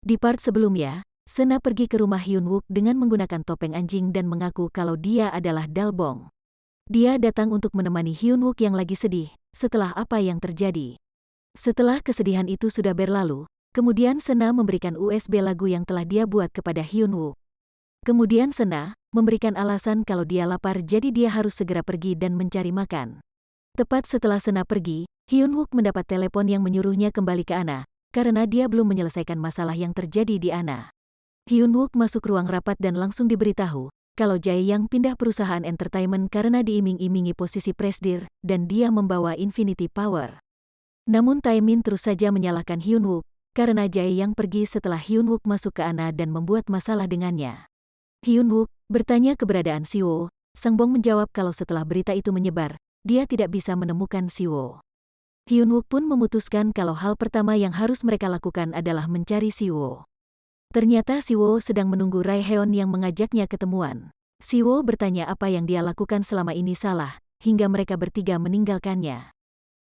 Di part sebelumnya, Sena pergi ke rumah Hyun-wook dengan menggunakan topeng anjing dan mengaku kalau dia adalah Dalbong. Dia datang untuk menemani Hyun-wook yang lagi sedih, setelah apa yang terjadi. Setelah kesedihan itu sudah berlalu, kemudian Sena memberikan USB lagu yang telah dia buat kepada Hyun-wook. Kemudian Sena memberikan alasan kalau dia lapar jadi dia harus segera pergi dan mencari makan. Tepat setelah Sena pergi, Hyun-wook mendapat telepon yang menyuruhnya kembali ke Ana, karena dia belum menyelesaikan masalah yang terjadi di Ana. Hyun-wook masuk ruang rapat dan langsung diberitahu kalau Jae-yang pindah perusahaan entertainment karena diiming-imingi posisi presdir dan dia membawa Infinity Power. Namun Taemin terus saja menyalahkan Hyun-wook karena Jae-yang pergi setelah Hyun-wook masuk ke Ana dan membuat masalah dengannya. Hyun-wook bertanya keberadaan Siwo. Sangbong menjawab kalau setelah berita itu menyebar, dia tidak bisa menemukan Siwo. Hyun-wook pun memutuskan kalau hal pertama yang harus mereka lakukan adalah mencari Siwo. Ternyata Siwo sedang menunggu Raeheon yang mengajaknya ketemuan. Siwo bertanya apa yang dia lakukan selama ini salah, hingga mereka bertiga meninggalkannya.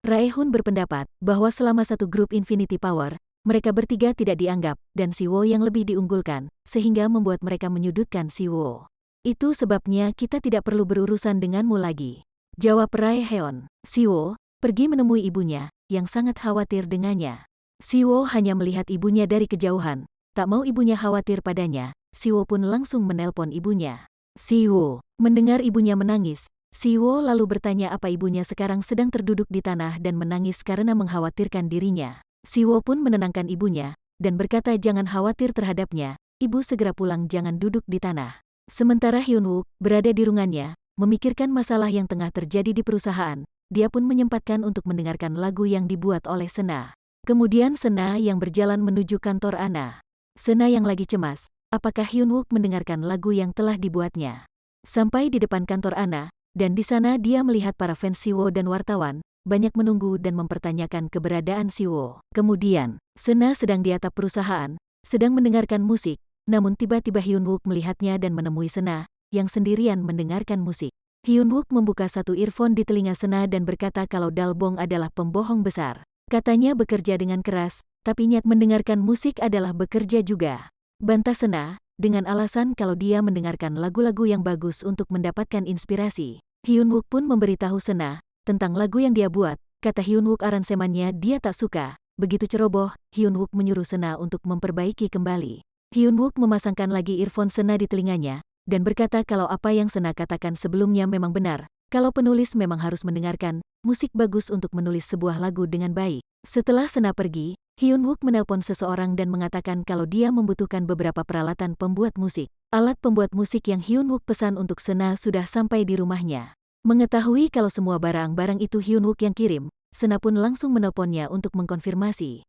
Raeheon berpendapat bahwa selama satu grup Infinity Power, mereka bertiga tidak dianggap, dan Siwo yang lebih diunggulkan, sehingga membuat mereka menyudutkan Siwo. Itu sebabnya kita tidak perlu berurusan denganmu lagi, jawab Raeheon. Siwo pergi menemui ibunya, yang sangat khawatir dengannya. Siwo hanya melihat ibunya dari kejauhan. Tak mau ibunya khawatir padanya, Siwo pun langsung menelpon ibunya. Siwo mendengar ibunya menangis. Siwo lalu bertanya apa ibunya sekarang sedang terduduk di tanah dan menangis karena mengkhawatirkan dirinya. Siwo pun menenangkan ibunya dan berkata jangan khawatir terhadapnya, ibu segera pulang, jangan duduk di tanah. Sementara Hyun-wook berada di ruangannya, memikirkan masalah yang tengah terjadi di perusahaan, dia pun menyempatkan untuk mendengarkan lagu yang dibuat oleh Sena. Kemudian Sena yang berjalan menuju kantor Ana. Sena yang lagi cemas, apakah Hyun-wook mendengarkan lagu yang telah dibuatnya. Sampai di depan kantor Ana, dan di sana dia melihat para fans Siwo dan wartawan, banyak menunggu dan mempertanyakan keberadaan Siwo. Kemudian, Sena sedang di atap perusahaan, sedang mendengarkan musik, namun tiba-tiba Hyun-wook melihatnya dan menemui Sena, yang sendirian mendengarkan musik. Hyun-wook membuka satu earphone di telinga Sena dan berkata kalau Dalbong adalah pembohong besar. Katanya bekerja dengan keras, tapi niat mendengarkan musik adalah bekerja juga. Bantah Sena, dengan alasan kalau dia mendengarkan lagu-lagu yang bagus untuk mendapatkan inspirasi. Hyun-wook pun memberitahu Sena tentang lagu yang dia buat. Kata Hyun-wook aransemennya dia tak suka. Begitu ceroboh, Hyun-wook menyuruh Sena untuk memperbaiki kembali. Hyun-wook memasangkan lagi earphone Sena di telinganya, dan berkata kalau apa yang Sena katakan sebelumnya memang benar. Kalau penulis memang harus mendengarkan musik bagus untuk menulis sebuah lagu dengan baik. Setelah Sena pergi, Hyun-wook menelpon seseorang dan mengatakan kalau dia membutuhkan beberapa peralatan pembuat musik. Alat pembuat musik yang Hyun-wook pesan untuk Sena sudah sampai di rumahnya. Mengetahui kalau semua barang-barang itu Hyun-wook yang kirim, Sena pun langsung menelponnya untuk mengkonfirmasi.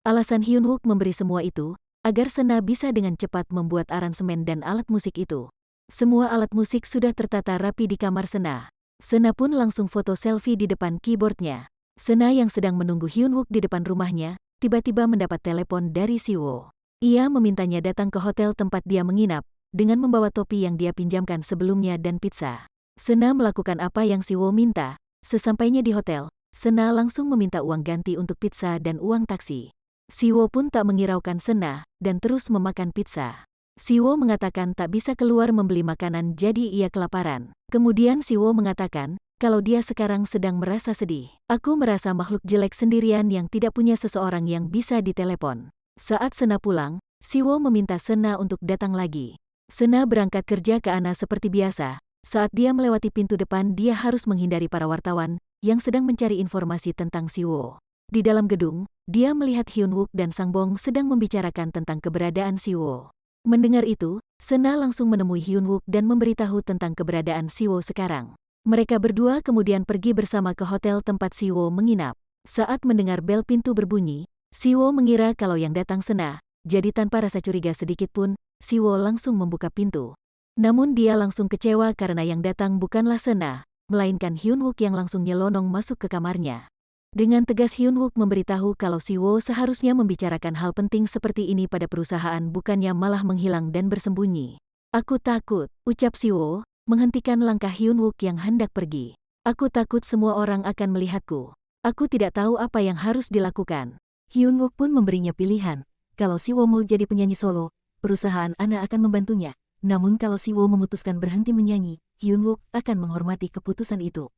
Alasan Hyun-wook memberi semua itu, agar Sena bisa dengan cepat membuat aransemen dan alat musik itu. Semua alat musik sudah tertata rapi di kamar Sena. Sena pun langsung foto selfie di depan keyboardnya. Sena yang sedang menunggu Hyun-wook di depan rumahnya, tiba-tiba mendapat telepon dari Siwo. Ia memintanya datang ke hotel tempat dia menginap, dengan membawa topi yang dia pinjamkan sebelumnya dan pizza. Sena melakukan apa yang Siwo minta. Sesampainya di hotel, Sena langsung meminta uang ganti untuk pizza dan uang taksi. Siwo pun tak mengiraukan Sena, dan terus memakan pizza. Siwo mengatakan tak bisa keluar membeli makanan jadi ia kelaparan. Kemudian Siwo mengatakan, kalau dia sekarang sedang merasa sedih. Aku merasa makhluk jelek sendirian yang tidak punya seseorang yang bisa ditelepon. Saat Sena pulang, Siwo meminta Sena untuk datang lagi. Sena berangkat kerja ke Ana seperti biasa. Saat dia melewati pintu depan dia harus menghindari para wartawan yang sedang mencari informasi tentang Siwo. Di dalam gedung, dia melihat Hyun-wook dan Sangbong sedang membicarakan tentang keberadaan Siwo. Mendengar itu, Sena langsung menemui Hyun-wook dan memberitahu tentang keberadaan Siwo sekarang. Mereka berdua kemudian pergi bersama ke hotel tempat Siwo menginap. Saat mendengar bel pintu berbunyi, Siwo mengira kalau yang datang Sena, jadi tanpa rasa curiga sedikit pun, Siwo langsung membuka pintu. Namun dia langsung kecewa karena yang datang bukanlah Sena, melainkan Hyun-wook yang langsung nyelonong masuk ke kamarnya. Dengan tegas Hyun-wook memberitahu kalau Siwo seharusnya membicarakan hal penting seperti ini pada perusahaan bukannya malah menghilang dan bersembunyi. Aku takut, ucap Siwo, menghentikan langkah Hyun-wook yang hendak pergi. Aku takut semua orang akan melihatku. Aku tidak tahu apa yang harus dilakukan. Hyun-wook pun memberinya pilihan. kalau Siwo mau jadi penyanyi solo, perusahaan Ana akan membantunya. Namun kalau Siwo memutuskan berhenti menyanyi, Hyunwook akan menghormati keputusan itu.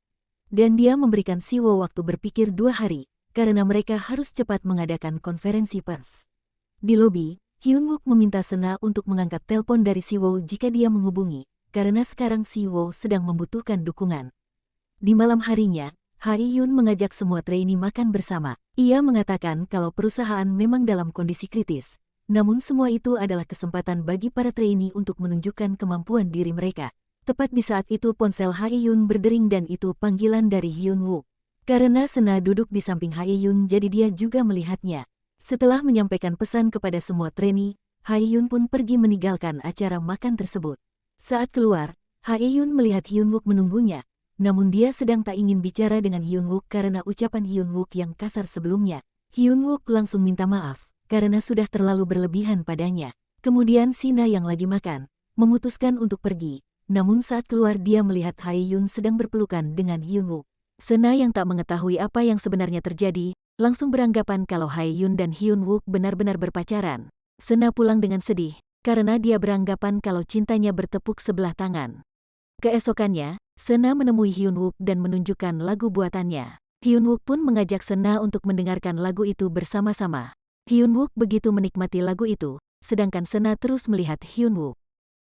Dan dia memberikan Siwo waktu berpikir 2 hari, karena mereka harus cepat mengadakan konferensi pers. Di lobi, Hyunwook meminta Sena untuk mengangkat telepon dari Siwo jika dia menghubungi, karena sekarang Siwo sedang membutuhkan dukungan. Di malam harinya, Hae-yoon mengajak semua trainee makan bersama. Ia mengatakan kalau perusahaan memang dalam kondisi kritis, namun semua itu adalah kesempatan bagi para trainee untuk menunjukkan kemampuan diri mereka. Tepat di saat itu ponsel Hae-yoon berdering dan itu panggilan dari Hyunwook. Karena Sena duduk di samping Hae-yoon jadi dia juga melihatnya. Setelah menyampaikan pesan kepada semua trainee, Hae-yoon pun pergi meninggalkan acara makan tersebut. Saat keluar, Hae-yoon melihat Hyunwook menunggunya. Namun dia sedang tak ingin bicara dengan Hyunwook karena ucapan Hyunwook yang kasar sebelumnya. Hyunwook langsung minta maaf, karena sudah terlalu berlebihan padanya. Kemudian Sina yang lagi makan, memutuskan untuk pergi. Namun saat keluar dia melihat Hae-yoon sedang berpelukan dengan Hyunwook. Sena yang tak mengetahui apa yang sebenarnya terjadi, langsung beranggapan kalau Hae-yoon dan Hyunwook benar-benar berpacaran. Sena pulang dengan sedih, karena dia beranggapan kalau cintanya bertepuk sebelah tangan. Keesokannya, Sena menemui Hyunwook dan menunjukkan lagu buatannya. Hyunwook pun mengajak Sena untuk mendengarkan lagu itu bersama-sama. Hyunwook begitu menikmati lagu itu, sedangkan Sena terus melihat Hyunwook.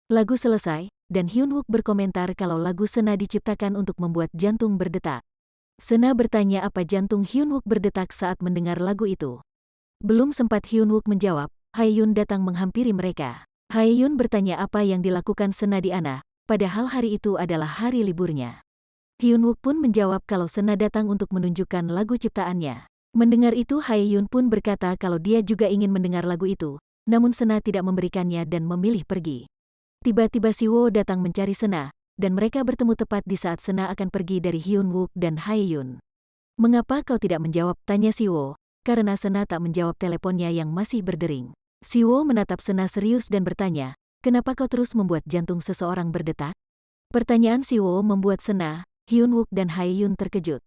Lagu selesai, dan Hyunwook berkomentar kalau lagu Sena diciptakan untuk membuat jantung berdetak. Sena bertanya apa jantung Hyunwook berdetak saat mendengar lagu itu. Belum sempat Hyunwook menjawab, Hae-yoon datang menghampiri mereka. Hae-yoon bertanya apa yang dilakukan Sena di Ana. Padahal hari itu adalah hari liburnya. Hyunwook pun menjawab kalau Sena datang untuk menunjukkan lagu ciptaannya. Mendengar itu Hae-yoon pun berkata kalau dia juga ingin mendengar lagu itu, namun Sena tidak memberikannya dan memilih pergi. Tiba-tiba Siwo datang mencari Sena, dan mereka bertemu tepat di saat Sena akan pergi dari Hyunwook dan Hae-yoon. "Mengapa kau tidak menjawab?" tanya Siwo, karena Sena tak menjawab teleponnya yang masih berdering. Siwo menatap Sena serius dan bertanya, "Kenapa kau terus membuat jantung seseorang berdetak?" Pertanyaan Siwo membuat Sena, Hyunwook dan Hae-yoon terkejut.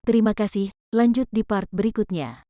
Terima kasih, lanjut di part berikutnya.